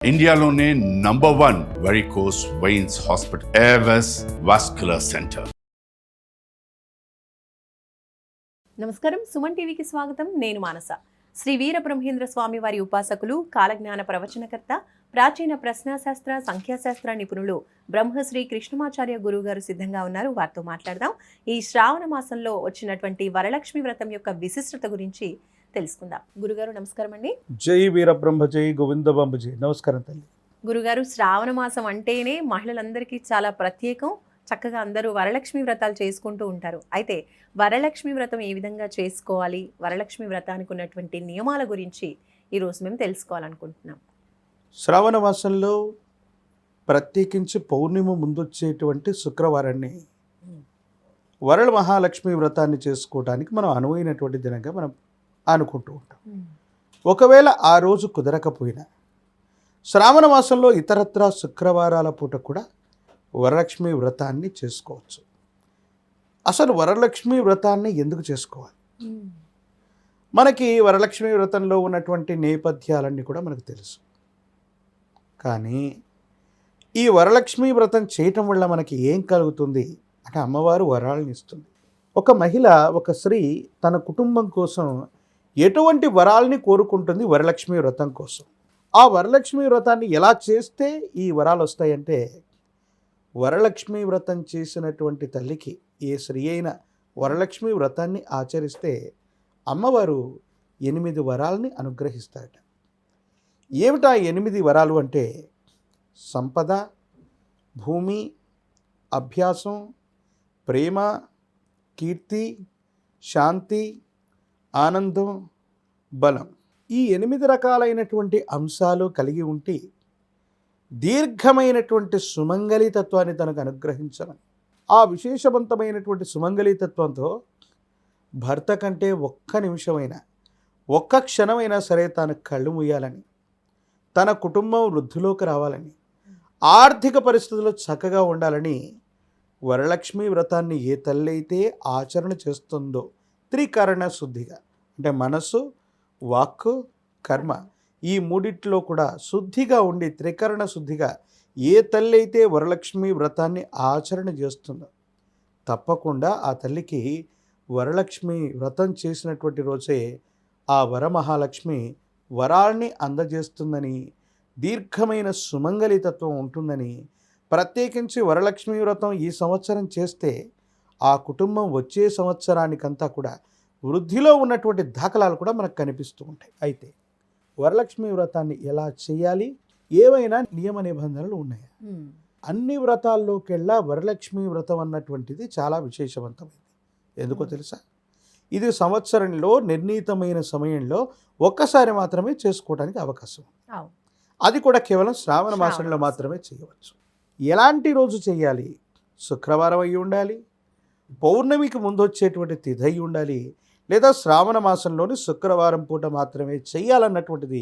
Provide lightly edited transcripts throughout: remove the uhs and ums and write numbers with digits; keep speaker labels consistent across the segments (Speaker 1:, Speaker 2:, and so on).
Speaker 1: ఇండియాలోనే #1 varicose veins hospital Avis vascular centre.
Speaker 2: నమస్కారం, సుమన్ టీవీకి స్వాగతం. నేను మానస. శ్రీ వీరబ్రహ్మేంద్ర స్వామి వారి ఉపాసకులు, కాలజ్ఞాన ప్రవచనకర్త, ప్రాచీన ప్రశ్నాశాస్త్ర సంఖ్యాశాస్త్ర నిపుణులు బ్రహ్మశ్రీ కృష్ణమాచార్య గురువు గారు సిద్ధంగా ఉన్నారు. వారితో మాట్లాడదాం. ఈ శ్రావణ మాసంలో వచ్చినటువంటి వరలక్ష్మి వ్రతం యొక్క విశిష్టత గురించి తెలుసుకుందాం. గురుగారు నమస్కారం అండి.
Speaker 3: జై వీరబ్రహ్మ జై గోవిందబాంబ జై. నమస్కారం తల్లి.
Speaker 2: గురుగారు, శ్రావణ మాసం అంటేనే మహిళలందరికీ చాలా ప్రత్యేకం. చక్కగా అందరూ వరలక్ష్మి వ్రతాలు చేసుకుంటూ ఉంటారు. అయితే వరలక్ష్మి వ్రతం ఏ విధంగా చేసుకోవాలి, వరలక్ష్మి వ్రతానికి ఉన్నటువంటి నియమాల గురించి ఈరోజు మేము తెలుసుకోవాలనుకుంటున్నాం.
Speaker 3: శ్రావణ మాసంలో ప్రత్యేకించి పౌర్ణిమ ముందొచ్చేటువంటి శుక్రవారాన్ని వరల మహాలక్ష్మి వ్రతాన్ని చేసుకోవడానికి మనం అనువైనటువంటి దినంగా మనం అనుకుంటూ ఉంటాం. ఒకవేళ ఆ రోజు కుదరకపోయినా శ్రావణ మాసంలో ఇతరత్రా శుక్రవారాల పూట కూడా వరలక్ష్మి వ్రతాన్ని చేసుకోవచ్చు. అసలు వరలక్ష్మి వ్రతాన్ని ఎందుకు చేసుకోవాలి? మనకి వరలక్ష్మి వ్రతంలో ఉన్నటువంటి నేపథ్యాలన్నీ కూడా మనకు తెలుసు. కానీ ఈ వరలక్ష్మి వ్రతం చేయటం వల్ల మనకి ఏం కలుగుతుంది అంటే, అమ్మవారు వరాలను ఇస్తుంది. ఒక మహిళ, ఒక స్త్రీ తన కుటుంబం కోసం ఎటువంటి వరాలని కోరుకుంటుంది వరలక్ష్మి వ్రతం కోసం. ఆ వరలక్ష్మి వ్రతాన్ని ఎలా చేస్తే ఈ వరాలు వస్తాయంటే, వరలక్ష్మి వ్రతం చేసినటువంటి తల్లికి, ఏ స్త్రీ అయినా వరలక్ష్మి వ్రతాన్ని ఆచరిస్తే అమ్మవారు 8 వరాలని అనుగ్రహిస్తారట. ఏమిటా 8 వరాలు అంటే, సంపద, భూమి, అభ్యాసం, ప్రేమ, కీర్తి, శాంతి, ఆనందం, బలం. ఈ 8 రకాలైనటువంటి అంశాలు కలిగి ఉంటే దీర్ఘమైనటువంటి సుమంగళితత్వాన్ని తనకు అనుగ్రహించమని, ఆ విశేషవంతమైనటువంటి సుమంగళితత్వంతో భర్త కంటే ఒక్క నిమిషమైనా, ఒక్క క్షణమైనా సరే తన కళ్ళు మూయాలని, తన కుటుంబం వృద్ధిలోకి రావాలని, ఆర్థిక పరిస్థితులు చక్కగా ఉండాలని వరలక్ష్మి వ్రతాన్ని ఏ తల్లి అయితే ఆచరణ చేస్తుందో త్రికరణ శుద్ధిగా, అంటే మనసు, వాక్కు, కర్మ, ఈ మూడిట్లో కూడా శుద్ధిగా ఉండి త్రికరణ శుద్ధిగా ఏ తల్లి అయితే వరలక్ష్మి వ్రతాన్ని ఆచరణ చేస్తుందో తప్పకుండా ఆ తల్లికి వరలక్ష్మి వ్రతం చేసినటువంటి రోజే ఆ వరమహాలక్ష్మి వరాల్ని అందజేస్తుందని, దీర్ఘమైన సుమంగళితత్వం ఉంటుందని, ప్రత్యేకించి వరలక్ష్మి వ్రతం ఈ సంవత్సరం చేస్తే ఆ కుటుంబం వచ్చే సంవత్సరానికంతా కూడా వృద్ధిలో ఉన్నటువంటి దాఖలాలు కూడా మనకు కనిపిస్తూ ఉంటాయి. అయితే వరలక్ష్మి వ్రతాన్ని ఎలా చేయాలి, ఏవైనా నియమ నిబంధనలు ఉన్నాయా? అన్ని వ్రతాల్లోకెల్లా వరలక్ష్మి వ్రతం అన్నటువంటిది చాలా విశేషవంతమైంది. ఎందుకో తెలుసా? ఇది సంవత్సరంలో నిర్ణీతమైన సమయంలో ఒక్కసారి మాత్రమే చేసుకోవడానికి అవకాశం. అది కూడా కేవలం శ్రావణ మాసంలో మాత్రమే చేయవచ్చు. ఎలాంటి రోజు చేయాలి? శుక్రవారం అయి ఉండాలి, పౌర్ణమికి ముందు వచ్చేటువంటి తిథి అయి ఉండాలి, లేదా శ్రావణ మాసంలోని శుక్రవారం పూట మాత్రమే చేయాలన్నటువంటిది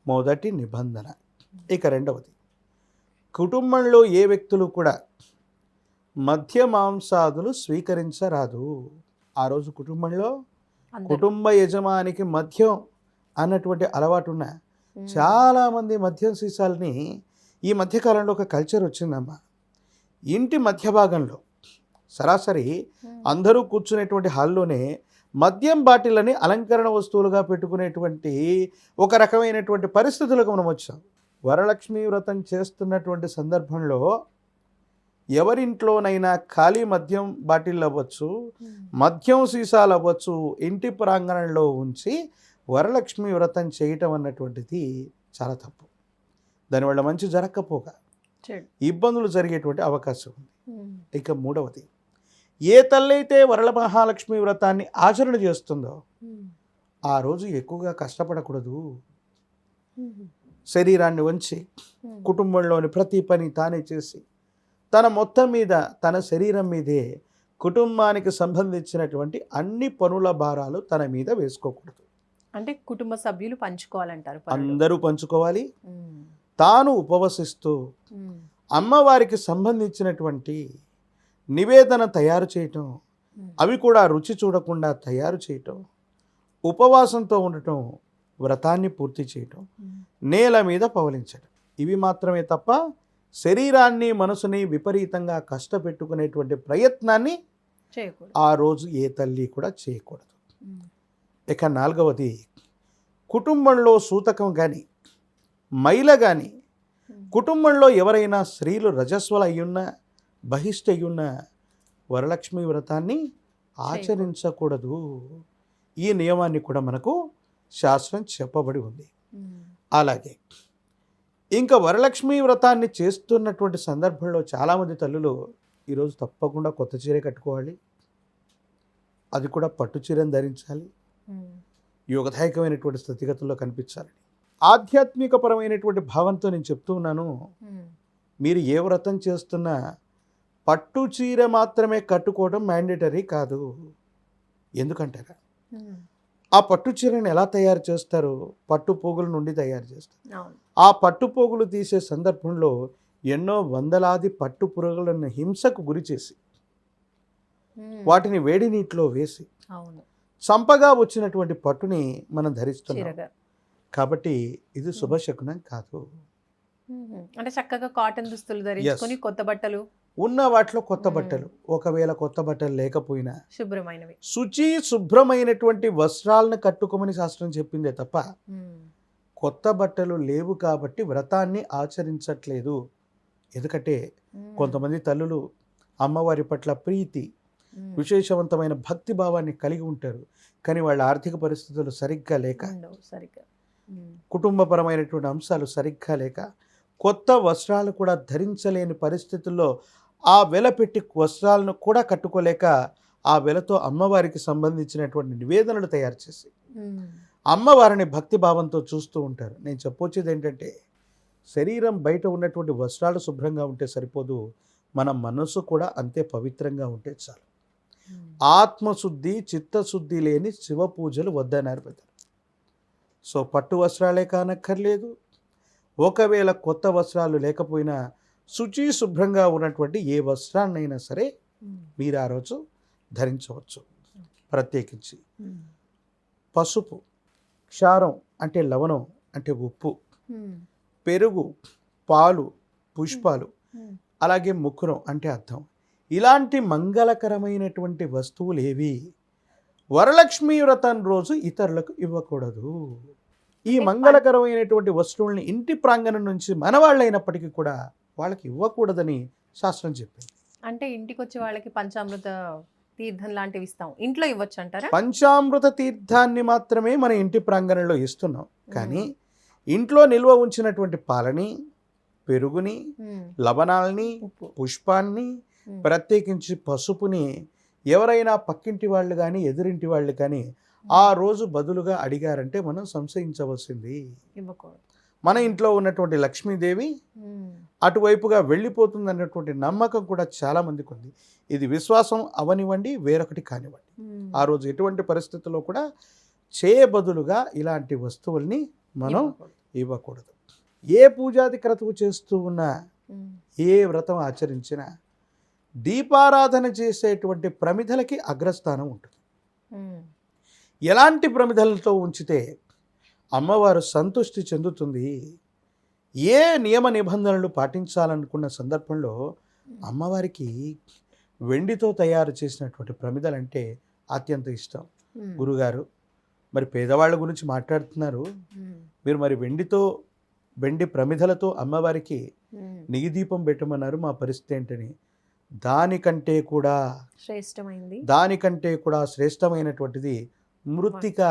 Speaker 3: మొదటి నిబంధన. ఇక రెండవది, కుటుంబంలో ఏ వ్యక్తులు కూడా మద్య మాంసాదులు స్వీకరించరాదు. ఆ రోజు కుటుంబంలో కుటుంబ యజమానికి మద్యం అన్నటువంటి అలవాటు ఉన్న చాలామంది మద్యం సీసాలని, ఈ మధ్యకాలంలో ఒక కల్చర్ వచ్చిందమ్మా. ఇంటి మధ్య భాగంలో సరాసరి అందరూ కూర్చునేటువంటి హాల్లోనే మద్యం బాటిళ్ళని అలంకరణ వస్తువులుగా పెట్టుకునేటువంటి ఒక రకమైనటువంటి పరిస్థితులకు మనం వచ్చాం. వరలక్ష్మి వ్రతం చేస్తున్నటువంటి సందర్భంలో ఎవరింట్లోనైనా ఖాళీ మద్యం బాటిళ్ళు అవ్వచ్చు, మద్యం సీసాలు అవ్వచ్చు, ఇంటి ప్రాంగణంలో ఉంచి వరలక్ష్మి వ్రతం చేయటం అన్నటువంటిది చాలా తప్పు. దానివల్ల మంచి జరగకపోగా ఇబ్బందులు జరిగేటువంటి అవకాశం ఉంది. ఇక మూడవది, ఏ తల్లి అయితే వరల మహాలక్ష్మి వ్రతాన్ని ఆచరణ చేస్తుందో ఆ రోజు ఎక్కువగా కష్టపడకూడదు. శరీరాన్ని వంచి కుటుంబంలోని ప్రతి పని తానే చేసి తన మొత్తం మీద, తన శరీరం మీదే కుటుంబానికి సంబంధించినటువంటి అన్ని పనుల భారాలు తన మీద వేసుకోకూడదు.
Speaker 2: అంటే కుటుంబ సభ్యులు పంచుకోవాలంటారు.
Speaker 3: అందరూ పంచుకోవాలి. తాను ఉపవసిస్తూ అమ్మవారికి సంబంధించినటువంటి నివేదన తయారు చేయటం, అవి కూడా రుచి చూడకుండా తయారు చేయటం, ఉపవాసంతో ఉండటం, వ్రతాన్ని పూర్తి చేయటం, నేల మీద పవలించడం, ఇవి మాత్రమే తప్ప శరీరాన్ని మనసుని విపరీతంగా కష్టపెట్టుకునేటువంటి ప్రయత్నాన్ని
Speaker 2: చేయకూడదు.
Speaker 3: ఆ రోజు ఏ తల్లి కూడా చేయకూడదు. ఇక 4వది, కుటుంబంలో సూతకం కానీ మైల కానీ, కుటుంబంలో ఎవరైనా స్త్రీలు రజస్వలు అయ్యున్నా బహిష్ట అయ్యున్నా వరలక్ష్మి వ్రతాన్ని ఆచరించకూడదు. ఈ నియమాన్ని కూడా మనకు శాస్త్రం చెప్పబడి ఉంది. అలాగే ఇంకా వరలక్ష్మి వ్రతాన్ని చేస్తున్నటువంటి సందర్భంలో చాలామంది తల్లులు ఈరోజు తప్పకుండా కొత్త చీర కట్టుకోవాలి, అది కూడా పట్టు చీరను ధరించాలి, యోగదాయకమైనటువంటి స్థితిగతుల్లో కనిపించాలి. ఆధ్యాత్మికపరమైనటువంటి భావంతో నేను చెప్తూ ఉన్నాను, మీరు ఏ వ్రతం చేస్తున్నా పట్టు చీర మాత్రమే కట్టుకోవడం మ్యాండేటరీ కాదు. ఎందుకంటారా, ఆ పట్టు చీరను ఎలా తయారు చేస్తారు? పట్టు పోగుల నుండి తయారు చేస్తారు. ఆ పట్టు పోగులు తీసే సందర్భంలో ఎన్నో వందలాది పట్టు పురుగులను హింసకు గురి చేసి వాటిని వేడి నీటిలో వేసి చంపగా వచ్చినటువంటి పట్టుని మనం ధరిస్తున్నాం. కాబట్టి ఇది శుభశకునం కాదు.
Speaker 2: అంటే చక్కగా కాటన్ దుస్తులు ధరించుకొని కొత్త బట్టలు
Speaker 3: ఉన్న వాటిలో కొత్త బట్టలు, ఒకవేళ కొత్త బట్టలు లేకపోయినా
Speaker 2: శుభ్రమైనవి
Speaker 3: శుభ్రమైనటువంటి వస్త్రాలను కట్టుకోమని శాస్త్రం చెప్పిందే తప్ప కొత్త బట్టలు లేవు కాబట్టి వ్రతాన్ని ఆచరించట్లేదు. ఎందుకంటే కొంతమంది తల్లులు అమ్మవారి పట్ల ప్రీతి, విశేషవంతమైన భక్తి భావాన్ని కలిగి ఉంటారు, కానీ వాళ్ళ ఆర్థిక పరిస్థితులు సరిగ్గా లేక, కుటుంబపరమైనటువంటి అంశాలు సరిగ్గా లేక కొత్త వస్త్రాలు కూడా ధరించలేని పరిస్థితుల్లో ఆ వెల పెట్టి వస్త్రాలను కూడా కట్టుకోలేక ఆ వెలతో అమ్మవారికి సంబంధించినటువంటి నివేదనలు తయారు చేసి అమ్మవారిని భక్తి భావంతో చూస్తూ ఉంటారు. నేను చెప్పొచ్చేది ఏంటంటే, శరీరం బయట ఉన్నటువంటి వస్త్రాలు శుభ్రంగా ఉంటే సరిపోదు, మన మనసు కూడా అంతే పవిత్రంగా ఉంటే చాలు. ఆత్మశుద్ధి చిత్తశుద్ధి లేని శివ పూజలు వద్దన్నారు పెద్దలు. సో పట్టు వస్త్రాలే కానక్కర్లేదు, ఒకవేళ కొత్త వస్త్రాలు లేకపోయినా శుభ్రంగా ఉన్నటువంటి ఏ వస్త్రాన్నైనా సరే మీరు ఆ రోజు ధరించవచ్చు. ప్రత్యేకించి పసుపు, క్షారం అంటే లవణం అంటే ఉప్పు, పెరుగు, పాలు, పుష్పాలు, అలాగే ముక్కురం అంటే అద్దం, ఇలాంటి మంగళకరమైనటువంటి వస్తువులు ఏవి వరలక్ష్మీ వ్రతం రోజు ఇతరులకు ఇవ్వకూడదు. ఈ మంగళకరమైనటువంటి వస్తువుల్ని ఇంటి ప్రాంగణం నుంచి మనవాళ్ళైనప్పటికీ కూడా వాళ్ళకి ఇవ్వకూడదని శాస్త్రం చెప్పింది.
Speaker 2: అంటే ఇంటికి వచ్చే వాళ్ళకి పంచామృత తీర్థం లాంటివి ఇస్తాం, ఇంట్లో ఇవ్వచ్చు అంటారా?
Speaker 3: పంచామృత తీర్థాన్ని మాత్రమే మన ఇంటి ప్రాంగణంలో ఇస్తున్నాం, కానీ ఇంట్లో నిల్వ ఉంచినటువంటి పాలని, పెరుగుని, లవణాలని, పుష్పాన్ని, ప్రత్యేకించి పసుపుని ఎవరైనా పక్కింటి వాళ్ళు కానీ ఎదురింటి వాళ్ళు కానీ ఆ రోజు బదులుగా అడిగారంటే మనం సంశయించవలసింది. మన ఇంట్లో ఉన్నటువంటి లక్ష్మీదేవి అటువైపుగా వెళ్ళిపోతుంది అన్నటువంటి నమ్మకం కూడా చాలా మందికి ఉంది. ఇది విశ్వాసం అవనివ్వండి, వేరొకటి కానివ్వండి, ఆ రోజు ఎటువంటి పరిస్థితుల్లో కూడా చేయబదులుగా ఇలాంటి వస్తువుల్ని మనం ఇవ్వకూడదు. ఏ పూజాది క్రతువు చేస్తూ ఉన్నా, ఏ వ్రతం ఆచరించినా దీపారాధన చేసేటువంటి ప్రమిదలకి అగ్రస్థానం ఉంటుంది. ఎలాంటి ప్రమిదలతో ఉంచితే అమ్మవారు సంతృష్టి చెందుతుంది, ఏ నియమ నిబంధనలు పాటించాలనుకున్న సందర్భంలో అమ్మవారికి వెండితో తయారు చేసినటువంటి ప్రమిదలంటే అత్యంత ఇష్టం. గురుగారు, మరి పేదవాళ్ళ గురించి మాట్లాడుతున్నారు, మీరు మరి వెండి ప్రమిదలతో అమ్మవారికి నెయ్యి దీపం పెట్టమన్నారు, మా పరిస్థితి ఏంటని. దానికంటే కూడా శ్రేష్టమైనటువంటిది మృత్తిక,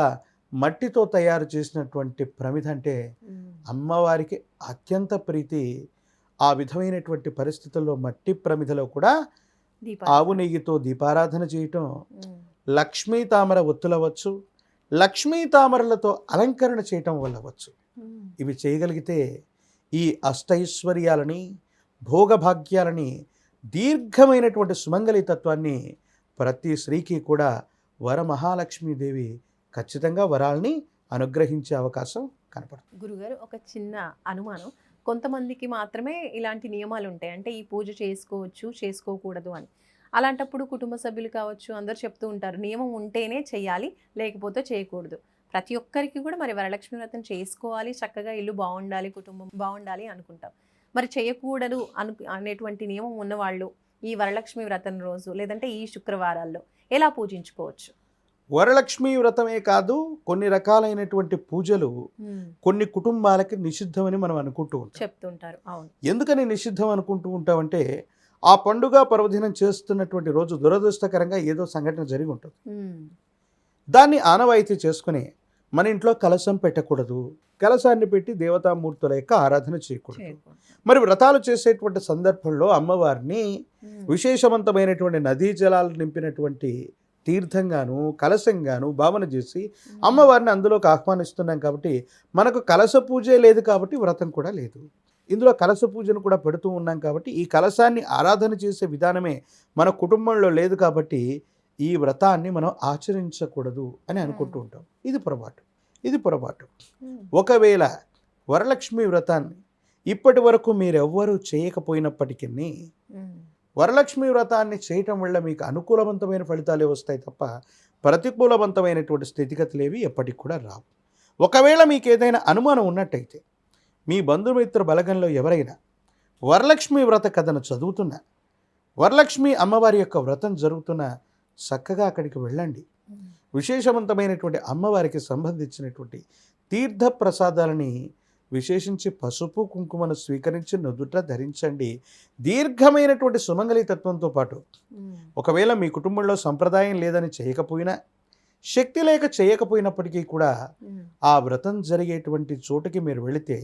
Speaker 3: మట్టితో తయారు చేసినటువంటి ప్రమిద అంటే అమ్మవారికి అత్యంత ప్రీతి. ఆ విధమైనటువంటి పరిస్థితుల్లో మట్టి ప్రమిదలో కూడా ఆవు నెయ్యితో దీపారాధన చేయటం, లక్ష్మీ తామర ఒత్తులవచ్చు, లక్ష్మీ తామరలతో అలంకరణ చేయటం వల్లవచ్చు. ఇవి చేయగలిగితే ఈ అష్టైశ్వర్యాలని, భోగభాగ్యాలని, దీర్ఘమైనటువంటి సుమంగళితత్వాన్ని ప్రతి స్త్రీకి కూడా వరమహాలక్ష్మీదేవి ఖచ్చితంగా వరాల్ని అనుగ్రహించే అవకాశం కనపడుతుంది.
Speaker 2: గురుగారు, ఒక చిన్న అనుమానం, కొంతమందికి మాత్రమే ఇలాంటి నియమాలు ఉంటాయి, అంటే ఈ పూజ చేసుకోవచ్చు, చేసుకోకూడదు అని. అలాంటప్పుడు కుటుంబ సభ్యులు కావచ్చు అందరు చెప్తూ ఉంటారు, నియమం ఉంటేనే చెయ్యాలి, లేకపోతే చేయకూడదు. ప్రతి ఒక్కరికి కూడా మరి వరలక్ష్మి వ్రతం చేసుకోవాలి, చక్కగా ఇల్లు బాగుండాలి, కుటుంబం బాగుండాలి అనుకుంటాం. మరి చేయకూడదు అనేటువంటి నియమం ఉన్నవాళ్ళు ఈ వరలక్ష్మి వ్రతం రోజు లేదంటే ఈ శుక్రవారాల్లో ఎలా పూజించుకోవచ్చు?
Speaker 3: వరలక్ష్మి వ్రతమే కాదు, కొన్ని రకాలైనటువంటి పూజలు కొన్ని కుటుంబాలకి నిషిద్ధమని మనం అనుకుంటూ ఉంటాం,
Speaker 2: చెప్తుంటారు. అవును.
Speaker 3: ఎందుకని నిషిద్ధం అనుకుంటూ ఉంటామంటే ఆ పండుగ పర్వదినం చేస్తున్నటువంటి రోజు దురదృష్టకరంగా ఏదో సంఘటన జరిగి ఉంటుంది. దాన్ని ఆనవాయితీ చేసుకుని మన ఇంట్లో కలశం పెట్టకూడదు, కలశాన్ని పెట్టి దేవతామూర్తుల యొక్క ఆరాధన చేయకూడదు. మరి వ్రతాలు చేసేటువంటి సందర్భంలో అమ్మవారిని విశేషవంతమైనటువంటి నదీ జలాలు నింపినటువంటి తీర్థంగాను కలశంగాను భావన చేసి అమ్మవారిని అందులోకి ఆహ్వానిస్తున్నాం. కాబట్టి మనకు కలశ పూజే లేదు, కాబట్టి వ్రతం కూడా లేదు. ఇందులో కలశ పూజను కూడా పెడుతూ ఉన్నాం, కాబట్టి ఈ కలశాన్ని ఆరాధన చేసే విధానమే మన కుటుంబంలో లేదు, కాబట్టి ఈ వ్రతాన్ని మనం ఆచరించకూడదు అని అనుకుంటూ ఉంటాం. ఇది పొరపాటు. ఒకవేళ వరలక్ష్మి వ్రతాన్ని ఇప్పటి వరకు మీరెవ్వరూ చేయకపోయినప్పటికీ వరలక్ష్మి వ్రతాన్ని చేయటం వల్ల మీకు అనుకూలవంతమైన ఫలితాలే వస్తాయి తప్ప ప్రతికూలవంతమైనటువంటి స్థితిగతులేవి ఎప్పటికి కూడా రావు. ఒకవేళ మీకు ఏదైనా అనుమానం ఉన్నట్టయితే మీ బంధుమిత్ర బలగంలో ఎవరైనా వరలక్ష్మి వ్రత కథను చదువుతున్నా, వరలక్ష్మి అమ్మవారి యొక్క వ్రతం జరుగుతున్నా చక్కగా అక్కడికి వెళ్ళండి. విశేషవంతమైనటువంటి అమ్మవారికి సంబంధించినటువంటి తీర్థ ప్రసాదాలని విశేషించి పసుపు కుంకుమను స్వీకరించి నుదుట ధరించండి. దీర్ఘమైనటువంటి సుమంగళితత్వంతో పాటు ఒకవేళ మీ కుటుంబంలో సంప్రదాయం లేదని చేయకపోయినా, శక్తి లేక చేయకపోయినప్పటికీ కూడా ఆ వ్రతం జరిగేటువంటి చోటుకి మీరు వెళితే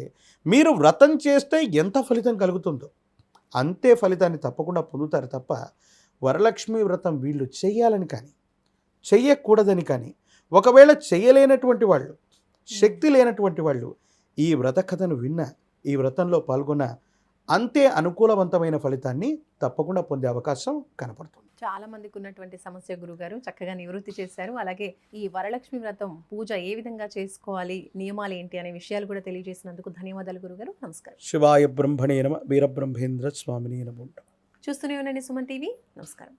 Speaker 3: మీరు వ్రతం చేస్తే ఎంత ఫలితం కలుగుతుందో అంతే ఫలితాన్ని తప్పకుండా పొందుతారు తప్ప వరలక్ష్మి వ్రతం వీళ్ళు చెయ్యాలని కానీ చెయ్యకూడదని కానీ, ఒకవేళ చెయ్యలేనటువంటి వాళ్ళు, శక్తి లేనటువంటి వాళ్ళు ఈ వ్రత కథను విన్నా, ఈ వ్రతంలో పాల్గొన్న అంతే అనుకూలవంతమైన ఫలితాన్ని తప్పకుండా పొందే అవకాశం కనపడుతుంది.
Speaker 2: చాలా మందికి ఉన్నటువంటి సమస్య గురుగారు చక్కగా నివృత్తి చేశారు. అలాగే ఈ వరలక్ష్మి వ్రతం పూజ ఏ విధంగా చేసుకోవాలి, నియమాలు ఏంటి అనే విషయాలు కూడా తెలియజేసినందుకు ధన్యవాదాలు గురుగారు. నమస్కారం.
Speaker 3: శివాయ బ్రహ్మణే నమః. వీరబ్రహ్మేంద్ర స్వామినే నమః.
Speaker 2: చూస్తూనే ఉండండి సుమన్ టీవీ. నమస్కారం.